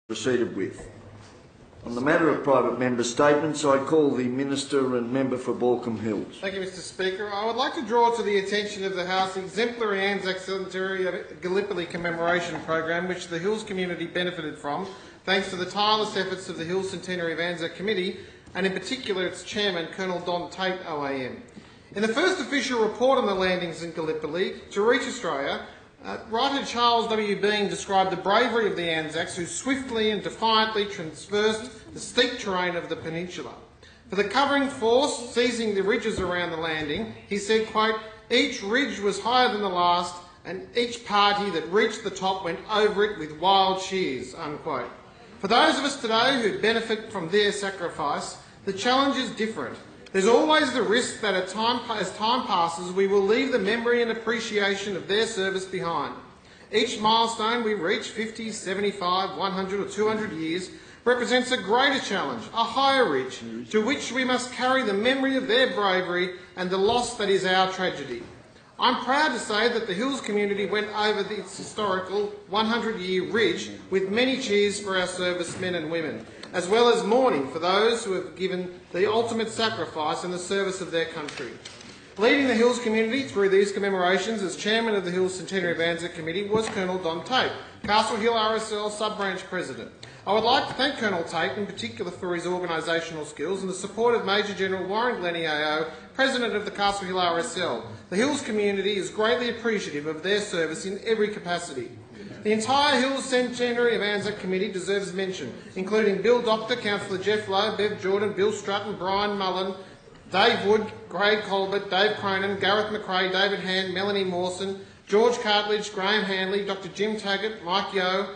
proceeded with. On the matter of private member statements, I call the Minister and Member for Baulkham Hills. Thank you, Mr Speaker. I would like to draw to the attention of the House the exemplary Anzac Centenary Gallipoli commemoration program which the Hills community benefited from, thanks to the tireless efforts of the Hills Centenary of Anzac Committee, and in particular its chairman, Colonel Don Tate OAM. In the first official report on the landings in Gallipoli to reach Australia, writer Charles W. Bean described the bravery of the Anzacs who swiftly and defiantly traversed the steep terrain of the peninsula. For the covering force seizing the ridges around the landing, he said, quote, "Each ridge was higher than the last, and each party that reached the top went over it with wild cheers," unquote. For those of us today who benefit from their sacrifice, the challenge is different. There's always the risk that as time passes, we will leave the memory and appreciation of their service behind. Each milestone we reach, 50, 75, 100 or 200 years, represents a greater challenge, a higher reach, to which we must carry the memory of their bravery and the loss that is our tragedy. I'm proud to say that the Hills community went over this historical 100-year ridge with many cheers for our servicemen and women, as well as mourning for those who have given the ultimate sacrifice in the service of their country. Leading the Hills community through these commemorations as chairman of the Hills Centenary of Anzac Committee was Colonel Don Tate, Castle Hill RSL Sub-Branch President. I would like to thank Colonel Tate in particular for his organisational skills and the support of Major General Warren Glennie AO, President of the Castle Hill RSL. The Hills community is greatly appreciative of their service in every capacity. The entire Hills Centenary of Anzac Committee deserves mention, including Bill Doctor, Councillor Jeff Lowe, Bev Jordan, Bill Strutton, Brian Mullen, Dave Wood, Craig Colbert, Dave Cronin, Gareth McRae, David Hand, Melanie Mawson, George Cartledge, Graham Hanley, Dr Jim Taggart, Mike Yeo,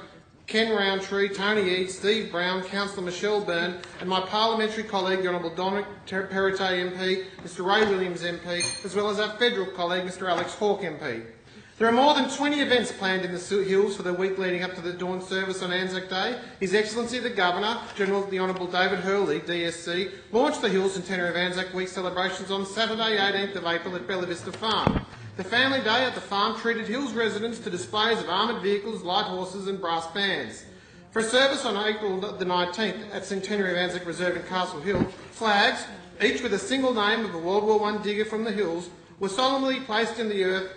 Ken Roundtree, Tony Eads, Steve Brown, Councillor Michelle Byrne, and my parliamentary colleague, the Honourable Dominic Perrottet MP, Mr Ray Williams MP, as well as our federal colleague, Mr Alex Hawke MP. There are more than 20 events planned in the Hills for the week leading up to the dawn service on Anzac Day. His Excellency the Governor, General the Honourable David Hurley, DSC, launched the Hills Centenary of Anzac Week celebrations on Saturday 18th of April at Bella Vista Farm. The family day at the farm treated Hills residents to displays of armoured vehicles, light horses and brass bands. For a service on April the 19th at Centenary of Anzac Reserve in Castle Hill, flags, each with a single name of a World War I digger from the Hills, were solemnly placed in the earth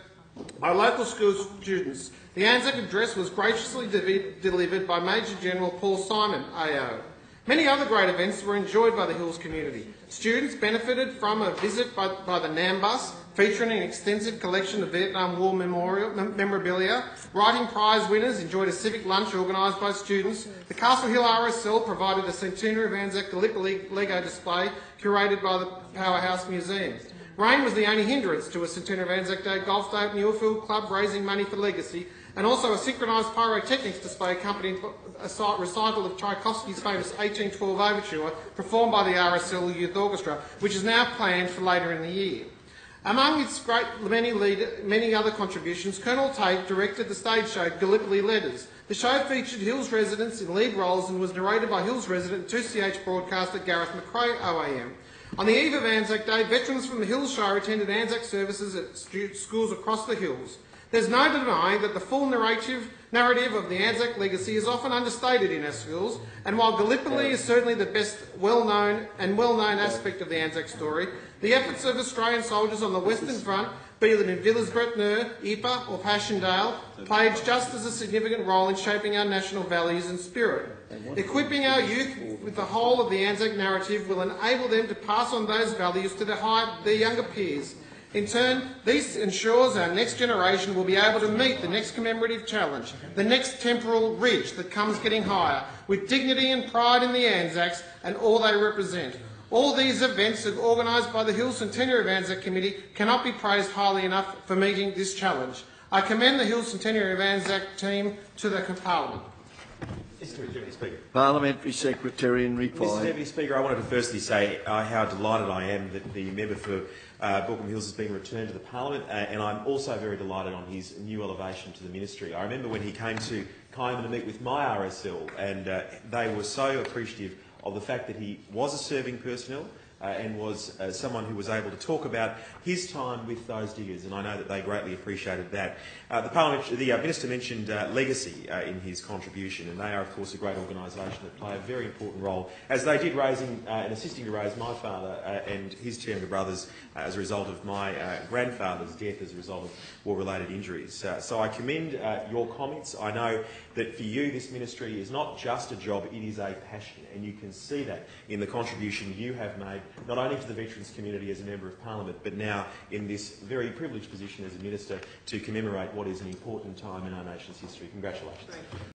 by local school students. The Anzac address was graciously delivered by Major General Paul Simon, AO. Many other great events were enjoyed by the Hills community. Students benefited from a visit by the NAM bus, featuring an extensive collection of Vietnam War memorabilia. Writing prize winners enjoyed a civic lunch organised by students. The Castle Hill RSL provided a Centenary of Anzac Gallipoli Lego display curated by the Powerhouse Museum. Rain was the only hindrance to a Centenary of Anzac Day golf day at Muirfield Club raising money for legacy, and also a synchronised pyrotechnics display accompanied a recital of Tchaikovsky's famous 1812 Overture performed by the RSL Youth Orchestra, which is now planned for later in the year. Among its many other contributions, Colonel Tate directed the stage show Gallipoli Letters. The show featured Hills residents in lead roles and was narrated by Hills resident 2CH broadcaster Gareth McRae OAM. On the eve of Anzac Day, veterans from the Hills Show attended Anzac services at schools across the Hills. There's no denying that the full narrative of the Anzac legacy is often understated in our schools, and while Gallipoli is certainly the best well-known aspect of the Anzac story, the efforts of Australian soldiers on the Western Front, be it in Villers-Bretonneux, Ypres or Passchendaele, played just as a significant role in shaping our national values and spirit. Equipping our youth with the whole of the Anzac narrative will enable them to pass on those values to their younger peers. In turn, this ensures our next generation will be able to meet the next commemorative challenge, the next temporal ridge that comes getting higher, with dignity and pride in the Anzacs and all they represent. All these events organised by the Hills Centenary of Anzac Committee cannot be praised highly enough for meeting this challenge. I commend the Hills Centenary of Anzac team to the Parliament. Mr Deputy Speaker. Parliamentary Secretary in reply. Mr Deputy Speaker, I wanted to firstly say how delighted I am that the member for Baulkham Hills has been returned to the Parliament, and I'm also very delighted on his new elevation to the Ministry. I remember when he came to Kyman to meet with my RSL, and they were so appreciative of the fact that he was a serving personnel, and was someone who was able to talk about his time with those diggers, and I know that they greatly appreciated that. The Minister mentioned Legacy in his contribution, and they are, of course, a great organisation that play a very important role, as they did raising and assisting to raise my father and his two younger brothers as a result of my grandfather's death as a result of war-related injuries. So I commend your comments. I know that for you this ministry is not just a job, it is a passion, and you can see that in the contribution you have made, not only to the Veterans community as a Member of Parliament, but now in this very privileged position as a Minister to commemorate what is an important time in our nation's history. Congratulations.